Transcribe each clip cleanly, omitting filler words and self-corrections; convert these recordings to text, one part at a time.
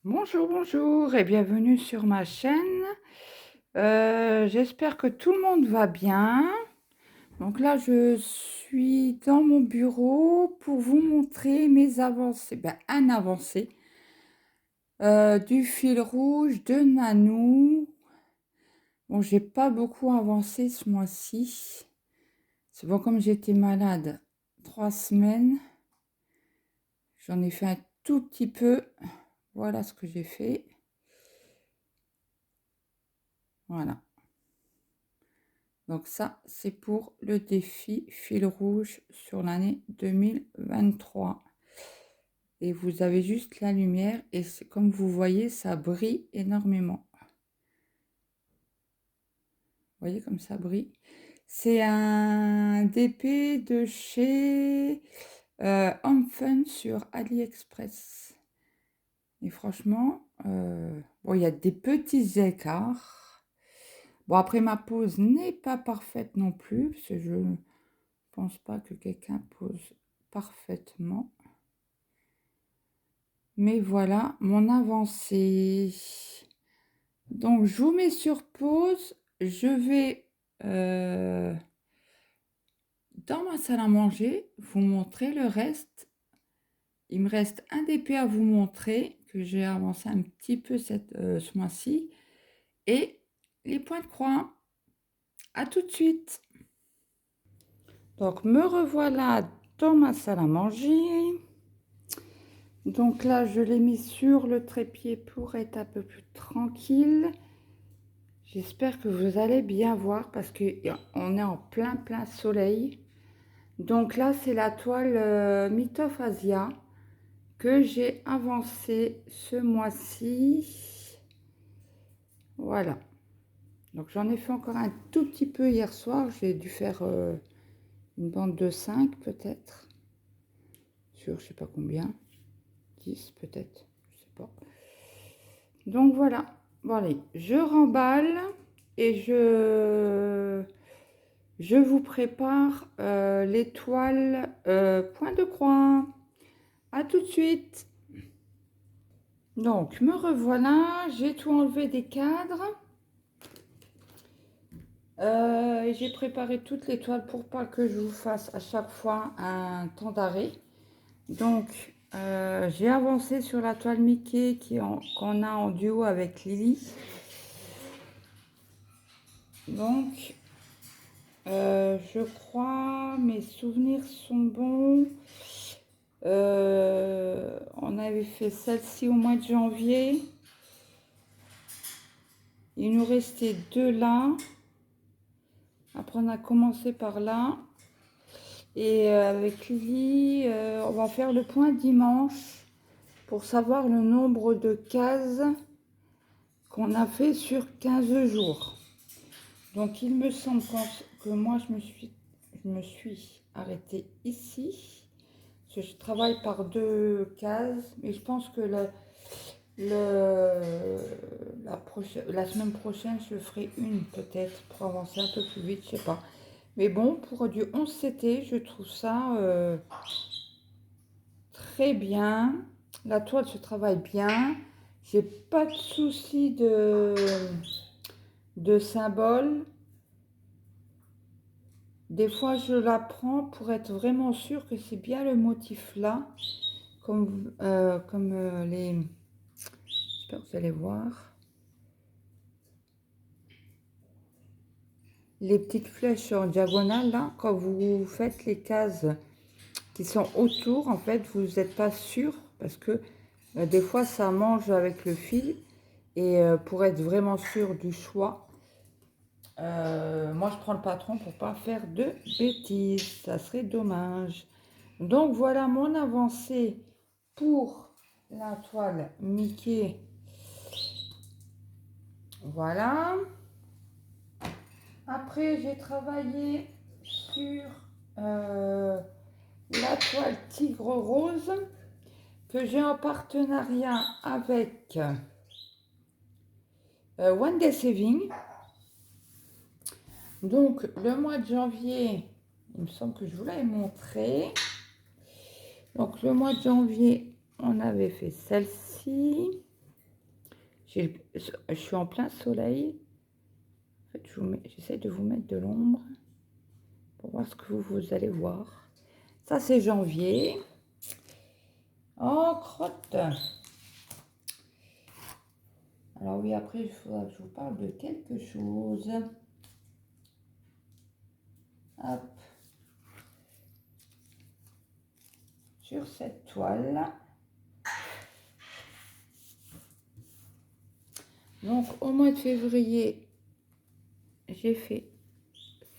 Bonjour, bonjour et bienvenue sur ma chaîne. J'espère que tout le monde va bien. Donc là, je suis dans mon bureau pour vous montrer mes avancées. Un avancé du fil rouge de Nanou. Bon, j'ai pas beaucoup avancé ce mois-ci. C'est bon, comme j'étais malade 3 semaines, j'en ai fait un tout petit peu. Voilà ce que j'ai fait. Voilà. Donc ça, c'est pour le défi fil rouge sur l'année 2023. Et vous avez juste la lumière et comme vous voyez, ça brille énormément. Vous voyez comme ça brille. C'est un DP de chez Home Fun sur AliExpress. Et franchement, bon, il y a des petits écarts. Bon, après, ma pose n'est pas parfaite non plus, parce que je pense pas que quelqu'un pose parfaitement. Mais voilà mon avancée. Donc, je vous mets sur pause. Je vais dans ma salle à manger vous montrer le reste. Il me reste un DP à vous montrer que j'ai avancé un petit peu ce mois-ci. Et les points de croix. À tout de suite. Donc, me revoilà dans ma salle à manger. Donc là, je l'ai mis sur le trépied pour être un peu plus tranquille. J'espère que vous allez bien voir parce qu'on est en plein soleil. Donc là, c'est la toile Myth of Asia que j'ai avancée ce mois-ci. Voilà. Donc j'en ai fait encore un tout petit peu hier soir. J'ai dû faire une bande de 5 peut-être. Sur je sais pas combien. 10 peut-être. Je sais pas. Donc voilà. Bon allez, je remballe et je vous prépare l'étoile point de croix. À tout de suite. Donc me revoilà, j'ai tout enlevé des cadres. J'ai préparé toute l'étoile pour pas que je vous fasse à chaque fois un temps d'arrêt. Donc j'ai avancé sur la toile Mickey qu'on a en duo avec Lily. Donc je crois mes souvenirs sont bons. On avait fait celle-ci au mois de janvier. Il nous restait 2 là. Après on a commencé par là. Et avec Lily, on va faire le point dimanche pour savoir le nombre de cases qu'on a fait sur 15 jours. Donc il me semble que moi je me suis arrêtée ici. Parce que je travaille par 2 cases. Mais je pense que la semaine prochaine, je ferai une peut-être pour avancer un peu plus vite, je sais pas. Mais bon, pour du 11CT, je trouve ça très bien. La toile se travaille bien. J'ai pas de souci de symbole. Des fois, je la prends pour être vraiment sûre que c'est bien le motif là. Comme les... J'espère que vous allez voir. Les petites flèches en diagonale là, quand vous faites les cases qui sont autour, en fait, vous n'êtes pas sûr parce que des fois, ça mange avec le fil. Et pour être vraiment sûr du choix, moi, je prends le patron pour pas faire de bêtises. Ça serait dommage. Donc, voilà mon avancée pour la toile Mickey. Voilà. Après, j'ai travaillé sur la toile Tigre Rose que j'ai en partenariat avec One Day Saving. Donc, le mois de janvier, il me semble que je vous l'avais montré. Donc, le mois de janvier, on avait fait celle-ci. Je suis en plein soleil. En fait, j'essaie de vous mettre de l'ombre pour voir ce que vous allez voir. Ça, c'est janvier. Oh, crotte. Alors oui, après, il faudra que je vous parle de quelque chose. Hop. Sur cette toile. Donc, au mois de février, j'ai fait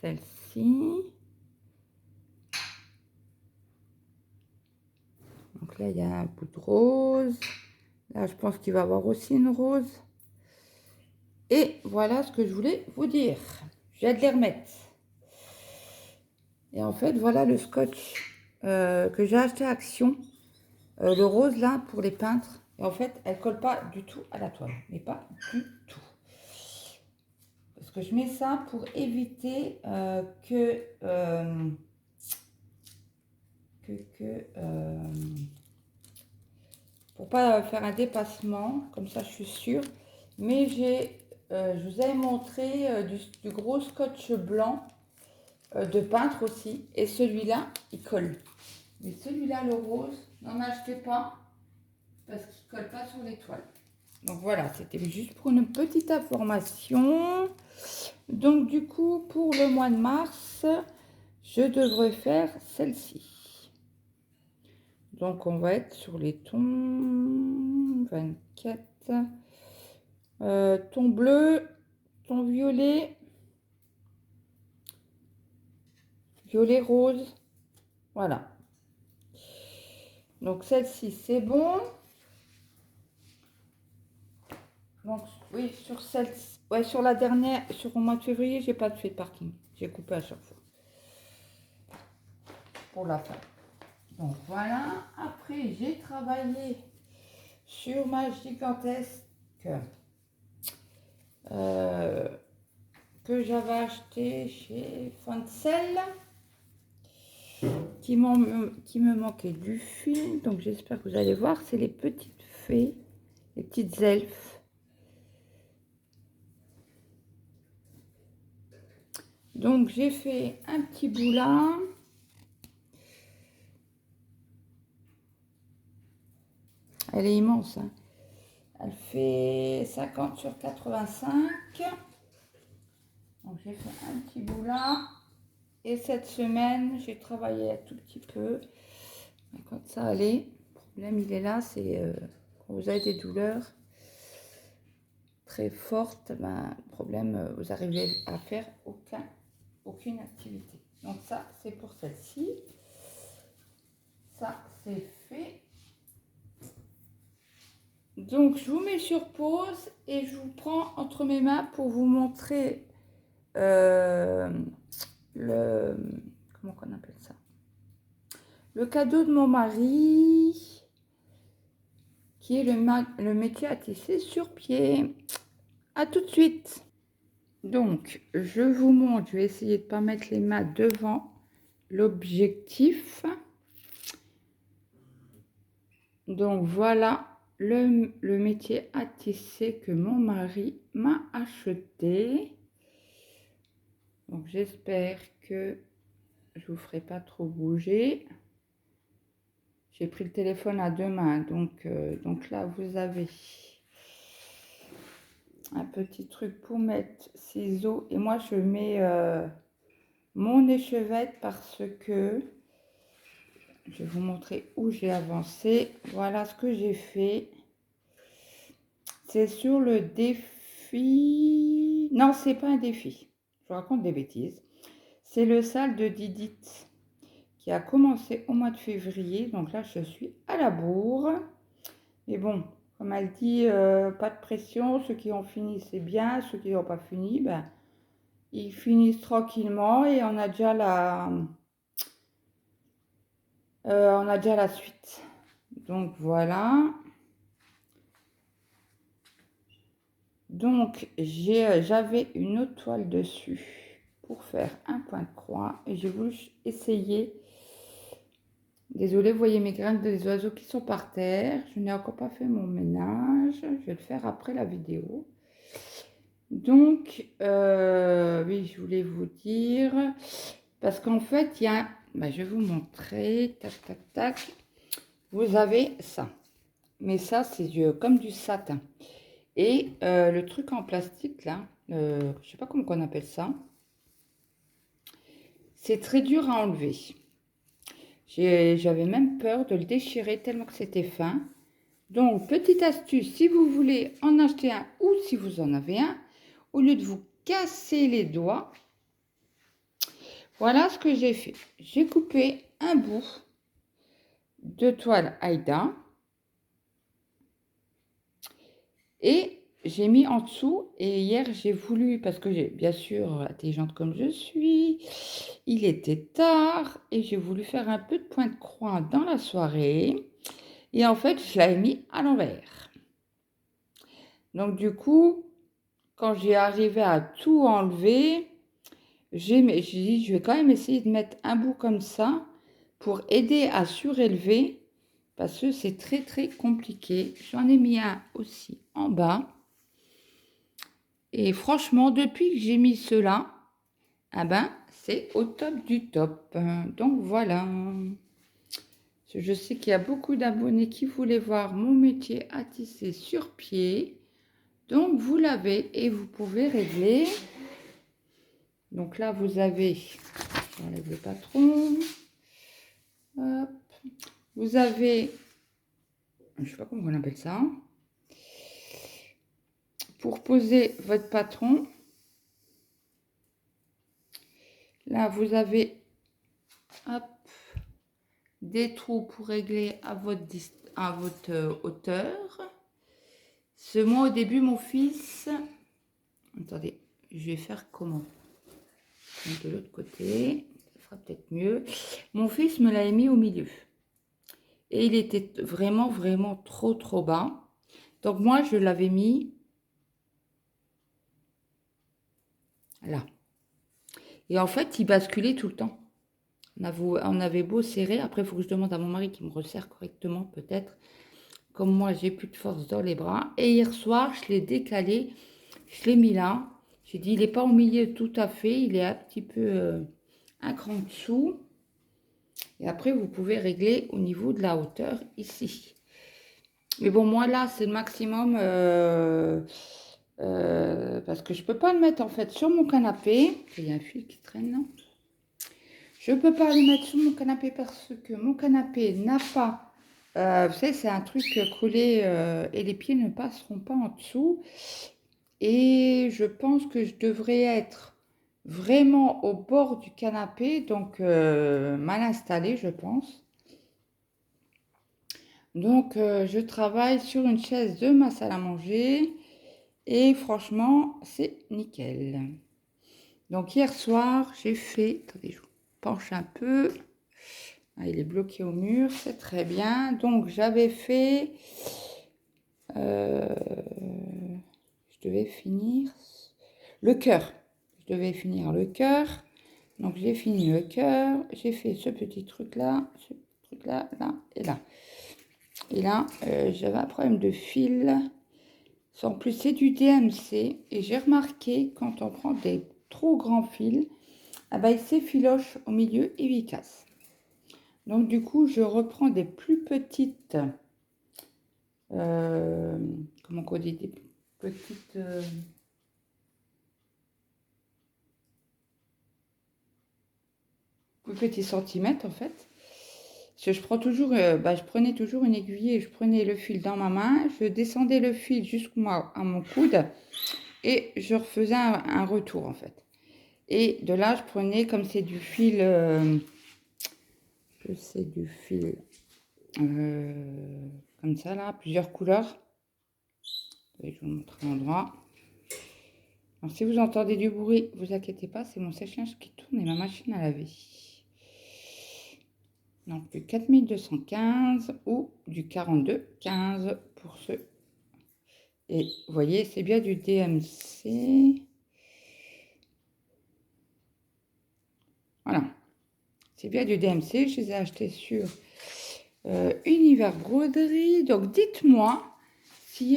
celle-ci. Donc là, il y a un bout de rose. Là, je pense qu'il va y avoir aussi une rose. Et voilà ce que je voulais vous dire. Je viens de les remettre. Et en fait, voilà le scotch que j'ai acheté à Action. Le rose, là, pour les peintres. Et en fait, elle colle pas du tout à la toile. Mais pas du tout. Parce que je mets ça pour éviter pour pas faire un dépassement, comme ça je suis sûre. Mais je vous avais montré du gros scotch blanc de peintre aussi. Et celui-là, il colle. Mais celui-là, le rose, n'en achetez pas parce qu'il ne colle pas sur les toiles. Donc voilà, c'était juste pour une petite information. Donc du coup, pour le mois de mars, je devrais faire celle-ci. Donc on va être sur les tons 24, ton bleu, ton violet, violet rose, voilà. Donc celle-ci c'est bon. Donc oui, sur celle-ci, ouais, sur la dernière, sur le mois de février, j'ai pas fait de parking, j'ai coupé à chaque fois pour la fin. Donc voilà, après j'ai travaillé sur ma gigantesque que j'avais acheté chez Foncel, qui me manquait du fil. Donc j'espère que vous allez voir, c'est les petites fées, les petites elfes. Donc j'ai fait un petit bout là. Elle est immense, hein. Elle fait 50 sur 85. Donc j'ai fait un petit bout là. Et cette semaine, j'ai travaillé un tout petit peu. Quand ça allait, le problème il est là, c'est quand vous avez des douleurs très fortes, ben, le problème, vous arrivez à faire aucune activité. Donc ça, c'est pour celle-ci. Ça, c'est fait. Donc, je vous mets sur pause et je vous prends entre mes mains pour vous montrer comment qu'on appelle ça? Le cadeau de mon mari, qui est le métier à tisser sur pied. À tout de suite. Donc, je vous montre, je vais essayer de ne pas mettre les mains devant l'objectif. Donc, voilà le métier à tisser que mon mari m'a acheté. Donc, j'espère que je vous ferai pas trop bouger. J'ai pris le téléphone à deux mains, donc là, vous avez un petit truc pour mettre ciseaux. Et moi, je mets mon échevette parce que je vais vous montrer où j'ai avancé. Voilà ce que j'ai fait. C'est sur le défi. Non, c'est pas un défi. Je vous raconte des bêtises. C'est le sale de Didit qui a commencé au mois de février. Donc là, je suis à la bourre. Et bon, comme elle dit, pas de pression. Ceux qui ont fini, c'est bien. Ceux qui n'ont pas fini, ben, ils finissent tranquillement. Et on a déjà la suite. Donc voilà. Donc j'avais une autre toile dessus pour faire un point de croix. Et j'ai voulu essayer. Désolée, vous voyez mes graines des oiseaux qui sont par terre. Je n'ai encore pas fait mon ménage. Je vais le faire après la vidéo. Donc, oui, je voulais vous dire, parce qu'en fait, il y a, je vais vous montrer, tac, tac, tac, vous avez ça. Mais ça, c'est comme du satin. Et le truc en plastique, là, je sais pas comment on appelle ça, c'est très dur à enlever. J'avais même peur de le déchirer tellement que c'était fin. Donc, petite astuce, si vous voulez en acheter un ou si vous en avez un, au lieu de vous casser les doigts, voilà ce que j'ai fait. J'ai coupé un bout de toile Aïda et j'ai mis en dessous. Et hier, j'ai voulu, parce que j'ai bien sûr intelligente comme je suis, il était tard et j'ai voulu faire un peu de point de croix dans la soirée. Et en fait, je l'avais mis à l'envers. Donc du coup, quand j'ai arrivé à tout enlever, j'ai dit, je vais quand même essayer de mettre un bout comme ça pour aider à surélever parce que c'est très très compliqué. J'en ai mis un aussi en bas. Et franchement, depuis que j'ai mis cela, c'est au top du top. Donc voilà. Je sais qu'il y a beaucoup d'abonnés qui voulaient voir mon métier à tisser sur pied. Donc vous l'avez et vous pouvez régler. Donc là, vous avez, j'enlève le patron. Hop. Vous avez, je ne sais pas comment on appelle ça, pour poser votre patron. Là, vous avez hop, des trous pour régler à votre hauteur. Moi, au début, mon fils... Attendez, je vais faire comment? Donc, de l'autre côté, ça fera peut-être mieux. Mon fils me l'avait mis au milieu. Et il était vraiment, vraiment trop bas. Donc, moi, je l'avais mis là. Et en fait, il basculait tout le temps. On avait beau serrer. Après, il faut que je demande à mon mari qui me resserre correctement, peut-être. Comme moi, j'ai plus de force dans les bras. Et hier soir, je l'ai décalé. Je l'ai mis là. J'ai dit, il n'est pas au milieu tout à fait. Il est un petit peu un cran dessous. Et après, vous pouvez régler au niveau de la hauteur ici. Mais bon, moi, là, c'est le maximum. Parce que je ne peux pas le mettre, en fait, sur mon canapé. Il y a un fil qui traîne, là. Je ne peux pas le mettre sur mon canapé parce que mon canapé n'a pas... vous savez, c'est un truc collé et les pieds ne passeront pas en dessous. Et je pense que je devrais être vraiment au bord du canapé, donc mal installé, je pense. Donc, je travaille sur une chaise de ma salle à manger et franchement, c'est nickel. Donc, hier soir, j'ai fait... Attendez, je vous penche un peu. Ah, il est bloqué au mur, c'est très bien. Donc, j'avais fait... je devais finir le cœur. Je devais finir le cœur. Donc, j'ai fini le cœur. J'ai fait ce petit truc-là, là et là. Et là, j'avais un problème de fil. En plus, c'est du DMC. Et j'ai remarqué, quand on prend des trop grands fils, il s'effiloche au milieu et il casse. Donc, du coup, je reprends des plus petites... comment on dit, des petites... plus petits centimètres, en fait. Je prends toujours, je prenais toujours une aiguille et je prenais le fil dans ma main. Je descendais le fil jusqu'à mon coude et je refaisais un retour, en fait. Et de là, je prenais, comme c'est du fil... comme ça, là, plusieurs couleurs. Je vais vous montrer l'endroit. Alors, si vous entendez du bruit, vous inquiétez pas, c'est mon sèche-linge qui tourne et ma machine à laver. Donc, du 4215 ou du 4215 pour ceux. Et vous voyez, c'est bien du DMC. Voilà. C'est bien du DMC. Je les ai achetés sur Univers Broderie. Donc, dites-moi si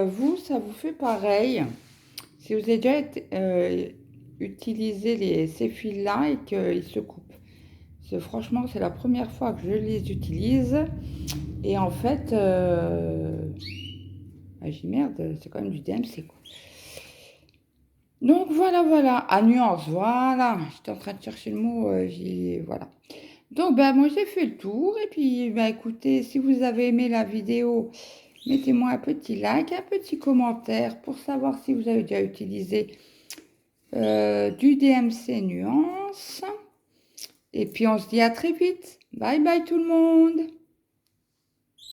vous, ça vous fait pareil. Si vous avez déjà utilisé ces fils-là et qu'ils se coupent. Parce que franchement, c'est la première fois que je les utilise. Et en fait, j'ai merde, c'est quand même du DMC, quoi. Donc voilà, à nuance, voilà. J'étais en train de chercher le mot, voilà. Donc ben moi j'ai fait le tour et puis ben écoutez, si vous avez aimé la vidéo, mettez-moi un petit like, un petit commentaire pour savoir si vous avez déjà utilisé du DMC nuance. Et puis on se dit à très vite. Bye bye tout le monde.